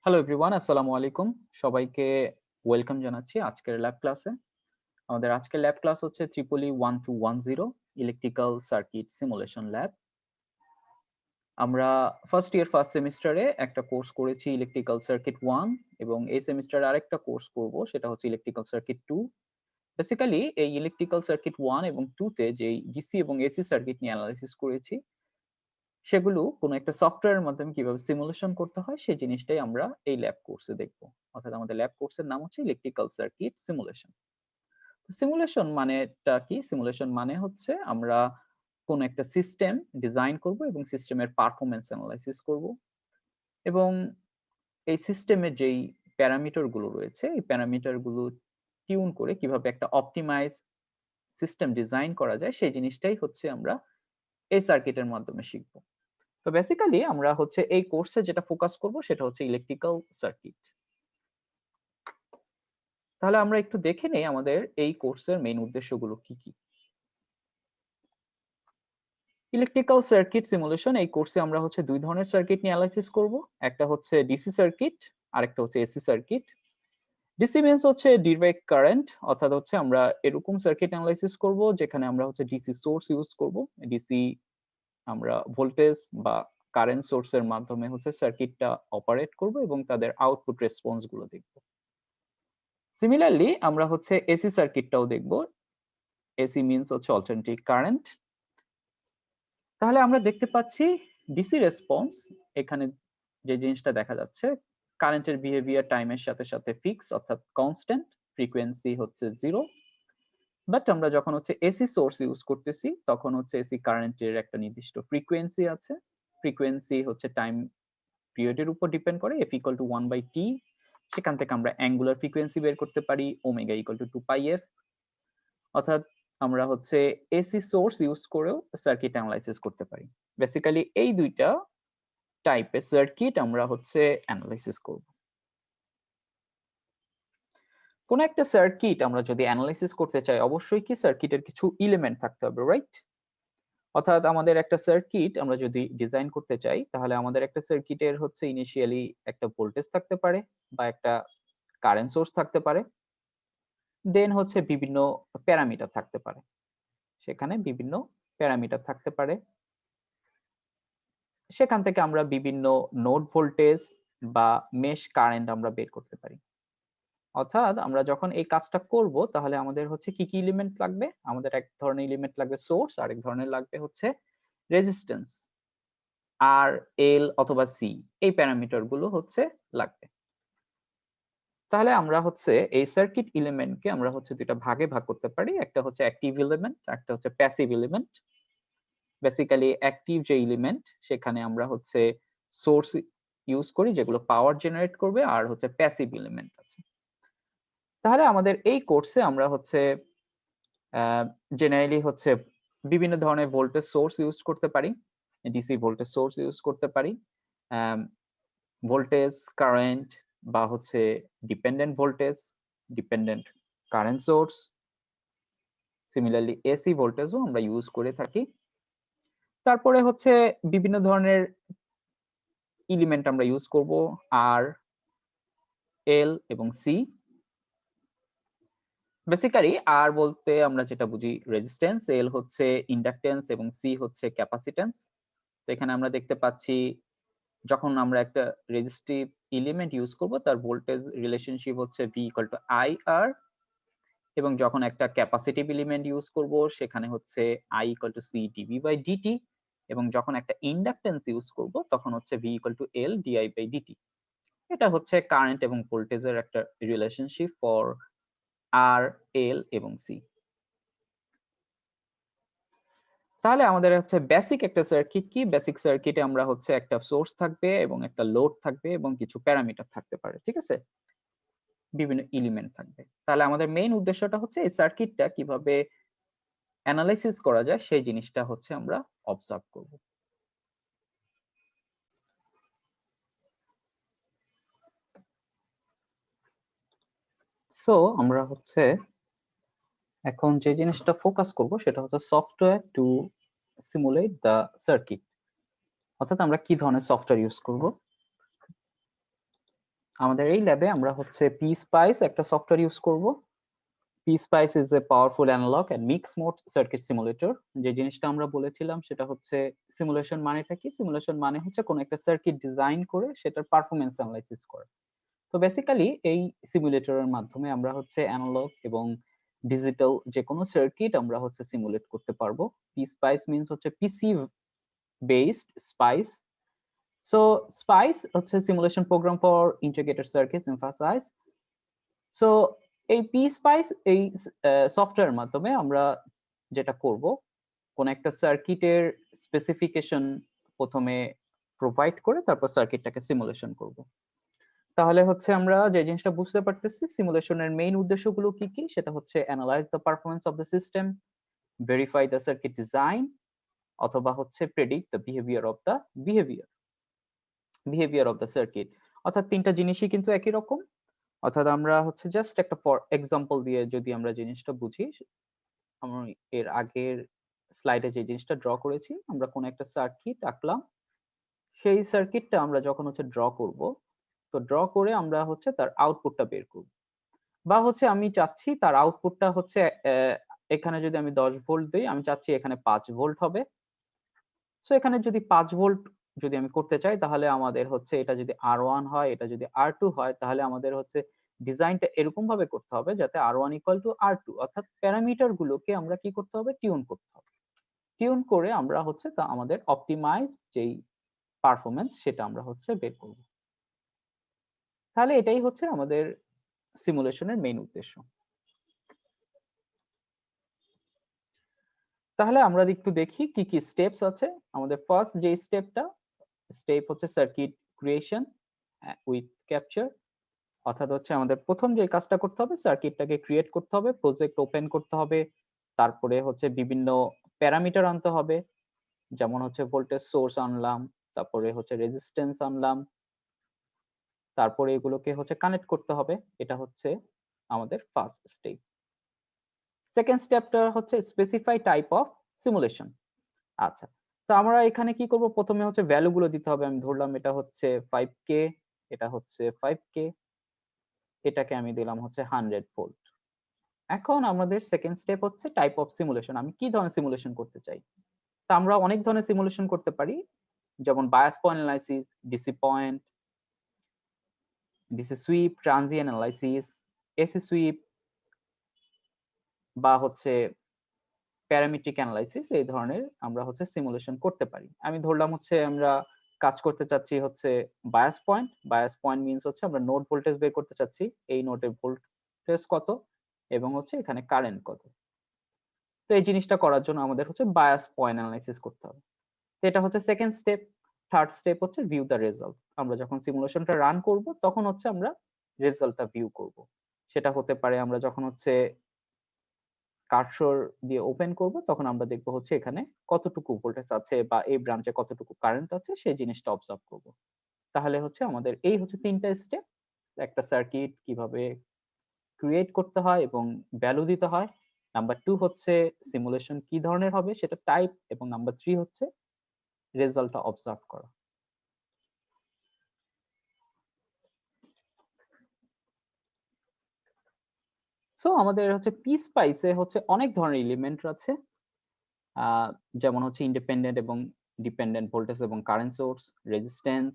Hello everyone, আসসালামু আলাইকুম। সবাইকে ওয়েলকাম জানাচ্ছি আজকের ল্যাব ক্লাসে। আমাদের আজকের ল্যাব ক্লাস হচ্ছে Tripoli 1210 electrical circuit simulation lab. আমরা ফার্স্ট ইয়ার ফার্স্ট সেমিস্টারে একটা কোর্স করেছি ইলেকট্রিক্যাল সার্কিট 1 এবং এই সেমিস্টারে আরেকটা কোর্স করব সেটা হচ্ছে ইলেকট্রিক্যাল সার্কিট 2। বেসিক্যালি এই ইলেকট্রিক্যাল সার্কিট 1 এবং 2 তে যেই ডিসি এবং এসি সার্কিট নিয়ে অ্যানালাইসিস করেছি সেগুলো কোনো একটা সফটওয়্যারের মাধ্যমে কিভাবে সিমুলেশন করতে হয় সেই জিনিসটাই আমরা এই ল্যাব কোর্সে দেখব। অর্থাৎ আমাদের ল্যাব কোর্সের নাম হচ্ছে ইলেকট্রিক্যাল সার্কিট সিমুলেশন। সিমুলেশন মানেটা কি? সিমুলেশন মানে হচ্ছে আমরা কোন একটা সিস্টেম ডিজাইন করব এবং সিস্টেমের পারফরম্যান্স অ্যানালাইসিস করব এবং এই সিস্টেমের যেই প্যারামিটার গুলো রয়েছে এই প্যারামিটার গুলো টিউন করে কিভাবে একটা অপটিমাইজ সিস্টেম ডিজাইন করা যায় সেই জিনিসটাই হচ্ছে আমরা এই সার্কিটের মাধ্যমে শিখব। তো বেসিক্যালি আমরা হচ্ছে এই কোর্সে যেটা ফোকাস করব সেটা হচ্ছে ইলেকট্রিক্যাল সার্কিট। তাহলে আমরা একটু দেখে নেই আমাদের এই কোর্সের মেইন উদ্দেশ্যগুলো কি কি। ইলেকট্রিক্যাল সার্কিট সিমুলেশন এই কোর্সে আমরা হচ্ছে দুই ধরনের সার্কিট নিয়ে অ্যানালাইসিস করব। একটা হচ্ছে ডিসি সার্কিট আর একটা হচ্ছে এসি সার্কিট। ডিসি মিন্স হচ্ছে ডিরেক্ট কারেন্ট, অর্থাৎ হচ্ছে আমরা এরকম সার্কিট অ্যানালাইসিস করব যেখানে আমরা হচ্ছে ডিসি সোর্স ইউজ করব। ডিসি আমরা ভোল্টেজ বা কারেন্ট সোর্সের মাধ্যমে হচ্ছে সার্কিটটা অপারেট করব এবং তাদের আউটপুট রেসপন্স গুলো দেখব। সিমিলারলি আমরা হচ্ছে এসি সার্কিটটাও দেখব। এসি মিন্স হচ্ছে অল্টারনেটিং কারেন্ট। তাহলে আমরা দেখতে পাচ্ছি ডিসি রেসপন্স, এখানে যে জিনিসটা দেখা যাচ্ছে কারেন্টের বিহেভিয়ার টাইমের সাথে সাথে ফিক্স অর্থাৎ কনস্ট্যান্ট, ফ্রিকোয়েন্সি হচ্ছে 0। বাট আমরা যখন হচ্ছে এসি সোর্স ইউজ করতেছি তখন হচ্ছে এসি কারেন্টের একটা নির্দিষ্ট ফ্রিকোয়েন্সি আছে। ফ্রিকোয়েন্সি হচ্ছে টাইম পিরিয়ডের উপর ডিপেন্ড করে, f = 1/t। সেখান থেকে আমরা অ্যাঙ্গুলার ফ্রিকোয়েন্সি বের করতে পারি ওমেগা = 2πf। অর্থাৎ আমরা হচ্ছে এসি সোর্স ইউজ করেও সার্কিট অ্যানালাইসিস করতে পারি। বেসিক্যালি এই দুইটা টাইপের সার্কিট আমরা হচ্ছে অ্যানালাইসিস করব। কোন একটা সার্কিট আমরা যদি অ্যানালাইসিস করতে চাই অবশ্যই কি সার্কিটের কিছু এলিমেন্ট থাকতে হবে, রাইট? অর্থাৎ আমাদের একটা সার্কিট আমরা যদি ডিজাইন করতে চাই তাহলে আমাদের একটা সার্কিটের হচ্ছে ইনিশিয়ালি একটা ভোল্টেজ থাকতে পারে বা একটা কারেন্ট সোর্স থাকতে পারে, দেন হচ্ছে বিভিন্ন প্যারামিটার থাকতে পারে। সেখানে বিভিন্ন প্যারামিটার থাকতে পারে, সেখান থেকে আমরা বিভিন্ন নোড ভোল্টেজ বা মেশ কারেন্ট আমরা বের করতে পারি। অর্থাৎ আমরা যখন এই কাজটা করব তাহলে আমাদের হচ্ছে কি কি এলিমেন্ট লাগবে? আমাদের এক ধরনের এলিমেন্ট লাগবে সোর্স, আরেক ধরনের লাগবে হচ্ছে রেজিস্ট্যান্স, আর এল অথবা সি, এই প্যারামিটার গুলো হচ্ছে লাগবে। তাহলে আমরা হচ্ছে এই সার্কিট এলিমেন্টকে আমরা হচ্ছে দুইটা ভাগে ভাগ করতে পারি, একটা হচ্ছে অ্যাক্টিভ এলিমেন্ট, একটা হচ্ছে প্যাসিভ এলিমেন্ট। বেসিক্যালি অ্যাক্টিভ যে এলিমেন্ট সেখানে আমরা হচ্ছে সোর্স ইউজ করি যেগুলো পাওয়ার জেনারেট করবে, আর হচ্ছে প্যাসিভ এলিমেন্ট আছে। তাহলে আমাদের এই কোর্সে আমরা হচ্ছে জেনারেলি হচ্ছে বিভিন্ন ধরনের ভোল্টেজ সোর্স ইউজ করতে পারি, ডিসি ভোল্টেজ সোর্স ইউজ করতে পারি, ভোল্টেজ কারেন্ট বা হচ্ছে dependent voltage, dependent current source. Similarly AC ভোল্টেজও আমরা ইউজ করে থাকি। তারপরে হচ্ছে বিভিন্ন ধরনের এলিমেন্ট আমরা ইউজ করব, আর এল এবং সি। বেসিক্যালি আর বলতে আমরা যেটা বুঝি রেজিস্ট্যান্স, এল হচ্ছে ইন্ডাকট্যান্স এবং সি হচ্ছে ক্যাপাসিট্যান্স। তো এখানে আমরা দেখতে পাচ্ছি যখন আমরা একটা রেজিস্টিভ এলিমেন্ট ইউজ করব তার ভোল্টেজ রিলেশনশিপ হচ্ছে V = IR, এবং যখন একটা ক্যাপাসিটিভ এলিমেন্ট ইউজ করব সেখানে হচ্ছে I = C dV/dt, এবং যখন একটা ইন্ডাকট্যান্স ইউজ করব তখন হচ্ছে V = L dI/dt। এটা হচ্ছে কারেন্ট এবং ভোল্টেজের একটা রিলেশনশিপ ফর আর, এল এবং সি। তাহলে আমাদের হচ্ছে বেসিক একটা সার্কিট কি? বেসিক সার্কিটে আমরা হচ্ছে একটা সোর্স থাকবে এবং একটা লোড থাকবে এবং কিছু প্যারামিটার থাকতে পারে, ঠিক আছে? বিভিন্ন এলিমেন্ট থাকবে। তাহলে আমাদের মেইন উদ্দেশ্যটা হচ্ছে এই সার্কিটটা কিভাবে অ্যানালাইসিস করা যায় সেই জিনিসটা হচ্ছে আমরা অবজার্ভ করব। সো আমরা হচ্ছে এখন যে জিনিসটা ফোকাস করব সেটা হচ্ছে software two simulate the circuit. অর্থাৎ আমরা কি ধরনের সফটওয়্যার ইউজ করব। আমাদের এই ল্যাবে আমরা হচ্ছে PSpice একটা সফটওয়্যার ইউজ করব। PSpice is a powerful analog and mixed mode circuit simulator। যে জিনিসটা আমরা বলেছিলাম সেটা হচ্ছে সিমুলেশন মানেটা কি? সিমুলেশন মানে হচ্ছে কোন একটা সার্কিট ডিজাইন করে সেটার পারফরম্যান্স অ্যানালাইসিস করা। তো বেসিক্যালি এই সিমুলেটরের মাধ্যমে আমরা হচ্ছে অ্যানালগ এবং ডিজিটাল যে কোনো সার্কিট আমরা হচ্ছে সিমুলেট করতে পারবো। PSpice মিন্স হচ্ছে PC based spice. So spice হচ্ছে simulation program for integrated circuits emphasize. So এই PSpice এই সফটওয়্যারের মাধ্যমে আমরা যেটা করব, কোন একটা সার্কিটের স্পেসিফিকেশন প্রথমে প্রোভাইড করে তারপর সার্কিটটাকে সিমুলেশন করব। তাহলে হচ্ছে আমরা যে জিনিসটা বুঝতে পারতেছি সিমুলেশনের মেইন উদ্দেশ্যগুলো কি কি, সেটা হচ্ছে analyse the performance of the system, verify the circuit design, অথবা হচ্ছে predict the behaviour of the circuit. অর্থাৎ তিনটা জিনিসই কিন্তু একই রকম। অর্থাৎ আমরা হচ্ছে জাস্ট একটা এক্সাম্পল দিয়ে যদি আমরা জিনিসটা বুঝি, আমরা এর আগের স্লাইডে যে জিনিসটা ড্র করেছি, আমরা কোন একটা সার্কিট আঁকলাম, সেই সার্কিটটা আমরা যখন হচ্ছে ড্র করব, তো ড্র করে আমরা হচ্ছে তার আউটপুটটা বের করব। বা হচ্ছে আমি চাচ্ছি তার আউটপুটটা হচ্ছে এখানে যদি আমি 10 ভোল্ট দিই, আমি চাচ্ছি এখানে 5 ভোল্ট হবে। সো এখানে যদি 5 ভোল্ট যদি আমি করতে চাই, তাহলে আমাদের হচ্ছে এটা যদি R1 হয়, এটা যদি R2 হয়, তাহলে আমাদের হচ্ছে ডিজাইনটা এরকম ভাবে করতে হবে যাতে R1 ইকুয়াল টু R2, অর্থাৎ প্যারামিটার গুলোকে আমরা কি করতে হবে, টিউন করতে হবে। টিউন করে আমরা হচ্ছে তা আমাদের অপটিমাইজ যেই পারফরম্যান্স সেটা আমরা হচ্ছে বের করব। তাহলে এটাই হচ্ছে আমাদের সিমুলেশনের মেইন উদ্দেশ্য। তাহলে আমরা একটু দেখি কি কি স্টেপস আছে। আমাদের ফার্স্ট যে স্টেপ হচ্ছে সার্কিট ক্রিয়েশন উইথ ক্যাপচার। অর্থাৎ হচ্ছে আমাদের প্রথম যে কাজটা করতে হবে, সার্কিটটাকে ক্রিয়েট করতে হবে, প্রজেক্ট ওপেন করতে হবে, তারপরে হচ্ছে বিভিন্ন প্যারামিটার আনতে হবে, যেমন হচ্ছে ভোল্টেজ সোর্স আনলাম, তারপরে হচ্ছে রেজিস্ট্যান্স আনলাম, তারপরে এগুলোকে হচ্ছে কানেক্ট করতে হবে। এটা হচ্ছে আমাদের ফার্স্ট স্টেপ। সেকেন্ড স্টেপটা হচ্ছে স্পেসিফাই টাইপ অফ সিমুলেশন। আচ্ছা, তো আমরা এখানে কি করব, প্রথমে হচ্ছে ভ্যালু গুলো দিতে হবে। আমি ধরলাম এটা হচ্ছে 5K, এটা হচ্ছে 5K, এটাকে আমি দিলাম হচ্ছে 100 ভোল্ট। এখন আমাদের সেকেন্ড স্টেপ হচ্ছে টাইপ অফ সিমুলেশন। আমি কি ধরনের সিমুলেশন করতে চাই? তা আমরা অনেক ধরনের সিমুলেশন করতে পারি, যেমন bias point analysis, DC sweep, transient analysis, AC sweep, বা হচ্ছে প্যারামেট্রিক অ্যানালাইসিস। এই ধরনের আমরা হচ্ছে সিমুলেশন করতে পারি। আমি ধরলাম হচ্ছে আমরা কাজ করতে চাচ্ছি হচ্ছে বায়াস পয়েন্ট মিন্স হচ্ছে আমরা নোড ভোল্টেজ বের করতে চাচ্ছি, এই নোডের ভোল্টেজ কত এবং হচ্ছে এখানে কারেন্ট কত। তো এই জিনিসটা করার জন্য আমাদের হচ্ছে বায়াস পয়েন্ট অ্যানালাইসিস করতে হবে। তো এটা হচ্ছে সেকেন্ড স্টেপ। থার্ড স্টেপ হচ্ছে ভিউ দ্য রেজাল্ট। আমরা যখন সিমুলেশনটা রান করব তখন হচ্ছে আমরা রেজাল্টটা ভিউ করব। সেটা হতে পারে আমরা যখন হচ্ছে কার্সর দিয়ে ওপেন করব তখন আমরা দেখব হচ্ছে এখানে কতটুকু ভোল্টেজ আছে বা এই ব্রাঞ্চে কতটুকু কারেন্ট আছে, সেই জিনিসটা অবজার্ভ করব। তাহলে হচ্ছে আমাদের এই হচ্ছে তিনটা স্টেপ, একটা সার্কিট কিভাবে ক্রিয়েট করতে হয় এবং ভ্যালু দিতে হয়। নাম্বার 2 হচ্ছে সিমুলেশন কি ধরনের হবে সেটা টাইপ, এবং নাম্বার 3 হচ্ছে রেজাল্টটা অবজার্ভ করা। সো আমাদের হচ্ছে PSpice এ হচ্ছে অনেক ধরনের এলিমেন্ট আছে, যেমন হচ্ছে ইন্ডিপেন্ডেন্ট এবং ডিপেন্ডেন্ট ভোল্টেজ এবং current source, resistance,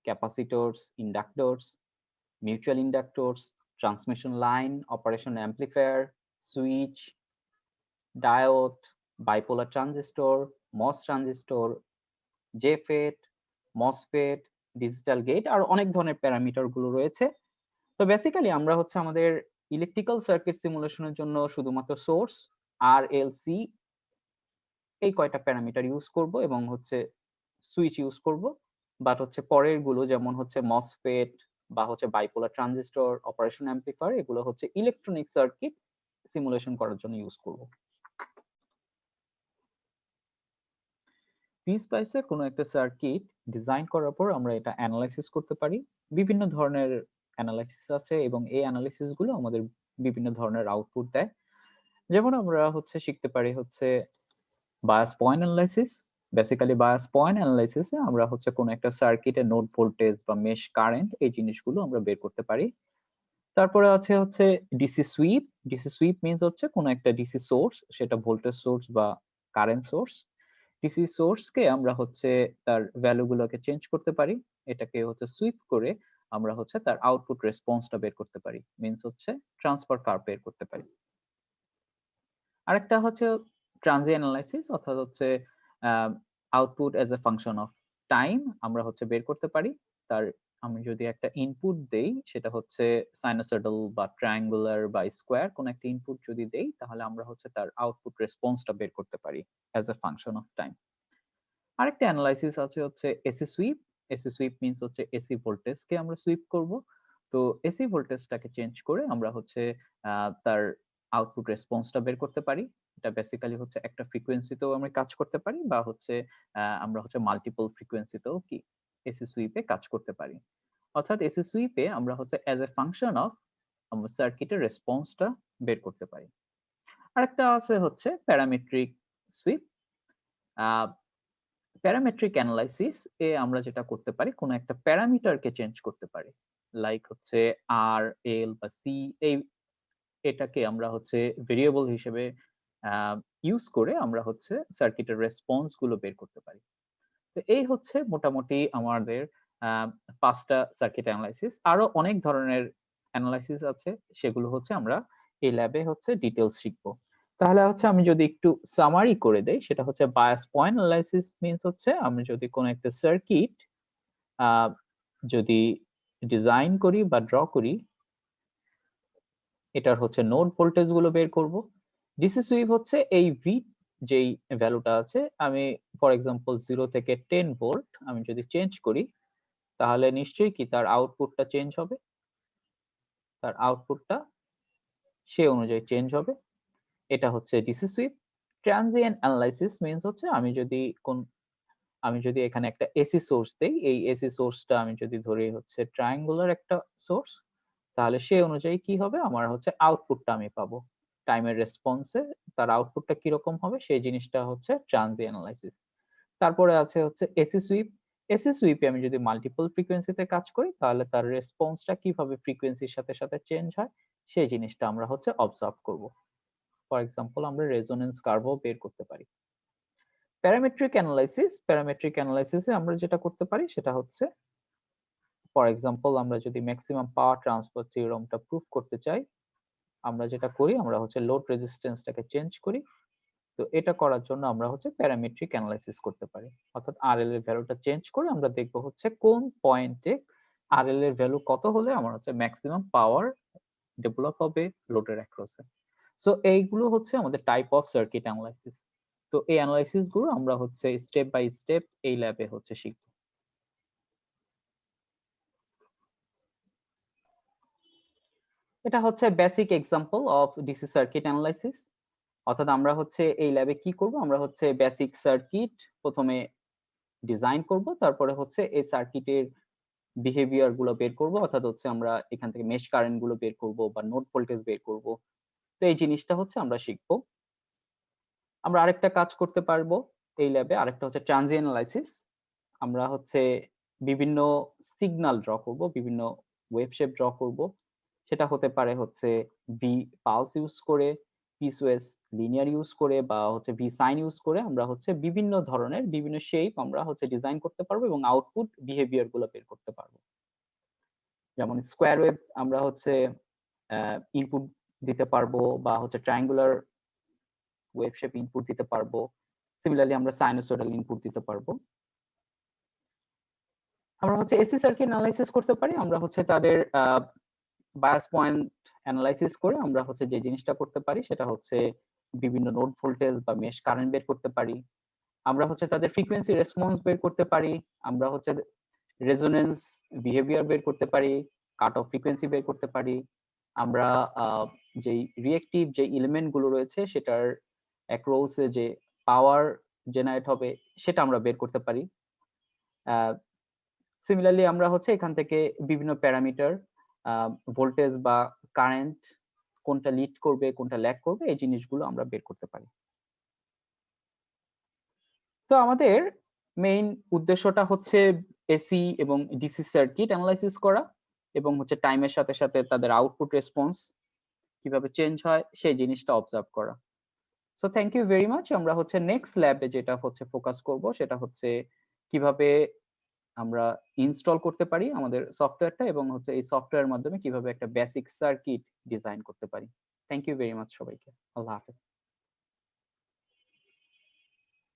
capacitors, inductors, mutual inductors, transmission line, operation amplifier, switch, diode, bipolar transistor, MOS transistor, JFET, MOSFET, digital gate, আর অনেক ধরনের প্যারামিটার গুলো রয়েছে। তো বেসিক্যালি আমরা হচ্ছে আমাদের ইলেকট্রিক্যাল সার্কিট সিমুলেশনের জন্য শুধুমাত্র সোর্স আর এল সি এই কয়টা প্যারামিটার ইউজ করব এবং হচ্ছে সুইচ ইউজ করব। বাট হচ্ছে পরের গুলো যেমন হচ্ছে মসফেট বা হচ্ছে বাইপোলার ট্রানজিস্টর, অপারেশন অ্যাম্পলিফায়ার, এগুলো হচ্ছে ইলেকট্রনিক সার্কিট সিমুলেশন করার জন্য ইউজ করব। PSpice কোনো একটা সার্কিট ডিজাইন করার পর আমরা এটা অ্যানালাইসিস করতে পারি। বিভিন্ন ধরনের অ্যানালাইসিস আছে এবং এই অ্যানালাইসিস গুলো আমাদের বিভিন্ন ধরনের আউটপুট দেয়। যেমন আমরা হচ্ছে শিখতে পারি হচ্ছে bias point analysis. Basically bias point অ্যানালাইসিসে আমরা হচ্ছে কোনো একটা সার্কিটের নোড ভোল্টেজ বা মেশ কারেন্ট এই জিনিসগুলো আমরা বের করতে পারি। তারপরে আছে হচ্ছে DC sweep. DC sweep means হচ্ছে কোনো একটা ডিসি সোর্স, সেটা ভোল্টেজ সোর্স বা কারেন্ট সোর্স। ডিসি সোর্সকে আমরা হচ্ছে তার ভ্যালু গুলোকে চেঞ্জ করতে পারি, এটাকে হচ্ছে সুইপ করে আমরা হচ্ছে তার আউটপুট রেসপন্সটা বের করতে পারি, মিন্স হচ্ছে ট্রান্সফার কার্ভ বের করতে পারি। আরেকটা হচ্ছে ট্রানজিয়েন্ট অ্যানালাইসিস, অর্থাৎ হচ্ছে output as a function of time আমরা হচ্ছে বের করতে পারি। তার আমি যদি একটা ইনপুট দেই, সেটা হচ্ছে সাইনোসয়েডাল বা ট্রায়াঙ্গুলার বা স্কোয়ার কোন একটা ইনপুট যদি দেই, তাহলে আমরা হচ্ছে তার আউটপুট রেসপন্সটা বের করতে পারি as a function of time. আরেকটা অ্যানালাইসিস আছে হচ্ছে AC sweep. AC sweep means হচ্ছে এসি ভোল্টেজকে আমরা সুইপ করব। তো এসি ভোল্টেজটাকে চেঞ্জ করে আমরা হচ্ছে তার আউটপুট রেসপন্সটা বের করতে পারি। এটা বেসিক্যালি হচ্ছে একটা ফ্রিকোয়েন্সিতেও আমরা কাজ করতে পারি, বা হচ্ছে আমরা হচ্ছে মাল্টিপল ফ্রিকোয়েন্সিতেও কি এসি সুইপে কাজ করতে পারি। অর্থাৎ এসি সুইপে আমরা হচ্ছে অ্যাজ এ ফাংশন অফ সার্কিটের রেসপন্সটা বের করতে পারি। আরেকটা আছে হচ্ছে প্যারামেট্রিক সুইপ। প্যারামেট্রিক অ্যানালাইসিস এ আমরা যেটা করতে পারি, কোন একটা প্যারামিটারকে চেঞ্জ করতে পারি, লাইক হচ্ছে আর, এল বা সি, এই এটাকে আমরা হচ্ছে ভেরিয়েবল হিসেবে ইউজ করে আমরা হচ্ছে সার্কিটের রেসপন্স গুলো বের করতে পারি। তো এই হচ্ছে মোটামুটি আমাদের 5টা সার্কিট অ্যানালাইসিস। আরো অনেক ধরনের অ্যানালাইসিস আছে, সেগুলো হচ্ছে আমরা এই ল্যাবে হচ্ছে ডিটেইলস শিখবো। তাহলে হচ্ছে আমি যদি একটু সামারি করে দেই, সেটা হচ্ছে বায়াস পয়েন্ট অ্যানালাইসিস মিন্স হচ্ছে আমি যদি কোনো একটা সার্কিট যদি ডিজাইন করি বা ড্র করি, এটার হচ্ছে নোড ভোল্টেজ গুলো বের করব। ডিসি সুইপ হচ্ছে এই ভি যেই ভ্যালুটা আছে, আমি ফর এক্সাম্পল 0 থেকে 10 ভোল্ট আমি যদি চেঞ্জ করি, তাহলে নিশ্চয়ই কি তার আউটপুটটা চেঞ্জ হবে, তার আউটপুটটা সে অনুযায়ী চেঞ্জ হবে। এটা হচ্ছে DC sweep. Transient analysis means হচ্ছে আমি যদি এখানে একটা এসি সোর্স দেই, এই এসি সোর্সটা আমি যদি ধরি হচ্ছে ট্রায়াঙ্গুলার একটা সোর্স, তাহলে সে অনুযায়ী কি হবে, আমার হচ্ছে আউটপুটটা আমি পাবো। টাইমের রেসপন্সে তার আউটপুটটা কিরকম হবে সেই জিনিসটা হচ্ছে ট্রানজিয়েন্ট অ্যানালাইসিস। তারপরে আছে হচ্ছে এসি সুইপ। এসি সুইপে আমি যদি মাল্টিপল ফ্রিকোয়েন্সিতে কাজ করি, তাহলে তার রেসপন্সটা কিভাবে ফ্রিকোয়েন্সির সাথে সাথে চেঞ্জ হয় সেই জিনিসটা আমরা হচ্ছে অবজার্ভ করব। ফর এক্সাম্পল আমরা রেজোনেন্স কার্ভও বের করতে পারি। প্যারামেট্রিক অ্যানালাইসিস, প্যারামেট্রিক অ্যানালাইসিসে আমরা যেটা করতে পারি সেটা হচ্ছে, ফর এক্সাম্পল আমরা যদি ম্যাক্সিমাম পাওয়ার ট্রান্সফার থিওরেমটা প্রুফ করতে চাই, আমরা যেটা করি আমরা হচ্ছে লোড রেজিস্ট্যান্সটাকে চেঞ্জ করি। তো এটা করার জন্য আমরা হচ্ছে প্যারামেট্রিক অ্যানালাইসিস করতে পারি, অর্থাৎ আরএল এর ভ্যালুটা চেঞ্জ করে আমরা দেখব হচ্ছে কোন পয়েন্টে আরএল এর ভ্যালু কত হলে আমার হচ্ছে ম্যাক্সিমাম পাওয়ার ডেভেলপ হবে লোডের অ্যাক্রসে। সো এইগুলো হচ্ছে আমাদের টাইপ অফ সার্কিট অ্যানালাইসিস। তো এই অ্যানালাইসিস গুলো আমরা হচ্ছে স্টেপ বাই স্টেপ এই ল্যাবে হচ্ছে শিখব। এটা হচ্ছে basic example of DC circuit analysis. অর্থাৎ আমরা হচ্ছে এই ল্যাবে কি করব, আমরা হচ্ছে বেসিক সার্কিট প্রথমে ডিজাইন করব, তারপরে হচ্ছে এই সার্কিটের বিহেভিয়ার গুলো বের করব, অর্থাৎ হচ্ছে আমরা এখান থেকে মেশ কারেন্ট গুলো বের করব বা নোড ভোল্টেজ বের করব। তো এই জিনিসটা হচ্ছে আমরা শিখবো। আমরা আরেকটা কাজ করতে পারবো এই ল্যাবে, আরেকটা হচ্ছে ট্রানজিয়েন্ট অ্যানালাইসিস। আমরা হচ্ছে বিভিন্ন সিগন্যাল ড্র করব, বিভিন্ন ওয়েভ শেপ ড্র করব। সেটা হতে পারে হচ্ছে ভি পালস ইউজ করে, পিসওয়েস লিনিয়ার ইউজ করে, বা হচ্ছে ভি সাইন ইউজ করে আমরা হচ্ছে বিভিন্ন ধরনের বিভিন্ন শেপ আমরা হচ্ছে ডিজাইন করতে পারবো এবং আউটপুট বিহেভিয়ার গুলো বের করতে পারবো। যেমন স্কোয়ার ওয়েভ আমরা হচ্ছে ইনপুট দিতে পারবো, বা হচ্ছে ট্রায়াঙ্গুলার ওয়েভ শেপ ইনপুট দিতে পারবো। সিমিলারলি আমরা সাইনোসয়েডাল ইনপুট দিতে পারবো। আমরা হচ্ছে এসি সার্কিট অ্যানালাইসিস করতে পারি, আমরা হচ্ছে তাদের বায়াস পয়েন্ট অ্যানালাইসিস করে আমরা হচ্ছে যে জিনিসটা করতে পারি সেটা হচ্ছে বিভিন্ন নোড ভোল্টেজ বা মেশ কারেন্ট বের করতে পারি। আমরা হচ্ছে তাদের ফ্রিকোয়েন্সি রেসপন্স বের করতে পারি, আমরা হচ্ছে রেজোনেন্স বিহেভিয়ার বের করতে পারি, কাট অফ ফ্রিকোয়েন্সি বের করতে পারি। আমরা যেই রিয়েক্টিভ যে এলিমেন্ট গুলো রয়েছে সেটার অ্যাক্রসে যে পাওয়ার জেনারেট হবে সেটা আমরা বের করতে পারি। সিমিলারলি আমরা হচ্ছে এখান থেকে বিভিন্ন প্যারামিটার, ভোল্টেজ বা কারেন্ট কোনটা লিড করবে কোনটা ল্যাগ করবে এই জিনিসগুলো আমরা বের করতে পারি। তো আমাদের মেইন উদ্দেশ্যটা হচ্ছে এসি এবং ডিসি সার্কিট অ্যানালাইসিস করা এবং হচ্ছে টাইমের সাথে সাথে তাদের আউটপুট রেসপন্স কিভাবে চেঞ্জ হয় সেই জিনিসটা অবজার্ভ করা। So thank you very much. আমরা হচ্ছে নেক্সট ল্যাবে যেটা হচ্ছে ফোকাস করব সেটা হচ্ছে কিভাবে আমরা ইনস্টল করতে পারি আমাদের সফটওয়্যারটা এবং হচ্ছে এই সফটওয়্যারের মাধ্যমে কিভাবে একটা বেসিক সার্কিট ডিজাইন করতে পারি। থ্যাংক ইউ ভেরি মাচ সবাইকে। আল্লাহ হাফেজ।